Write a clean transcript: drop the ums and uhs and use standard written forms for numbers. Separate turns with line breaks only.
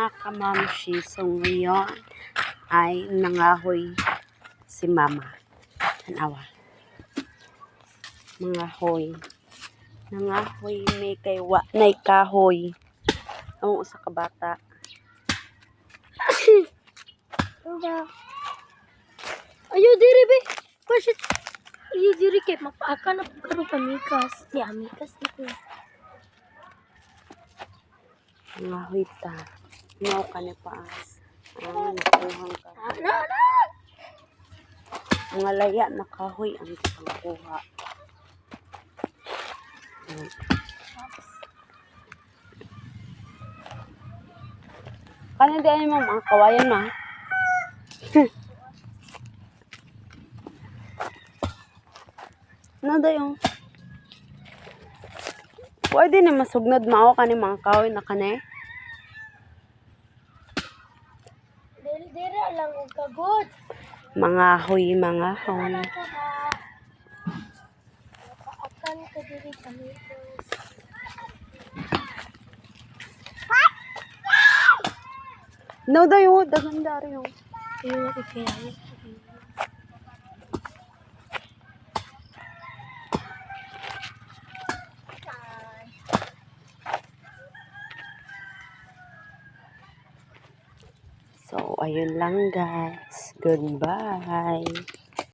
mga kamamshi. So ngayon ay nangahoy si mama. Tanawa. Mga hoy. Nangahoy may kaywa. Nay kahoy. Ang usa ka bata.
Ayo diri be. Bakit? Ayo diri kay mapaaka na karo kamikas. Di amikas dito.
Nangahoy ta. Ngaw ka ni paas. Nakuhang ka. Mga laya na kahoy ang kuha. Kanin di ay mga kawayan ma. Ano daw yung? Pwede na masugnod mao ka ni mga kahoy na kane.
Diri lang og kagod.
Mga hoy.
Paakan ka diri kamikas.
No daw yung daganda rin yung.
Ayo ikay.
So, ayun lang guys. Goodbye.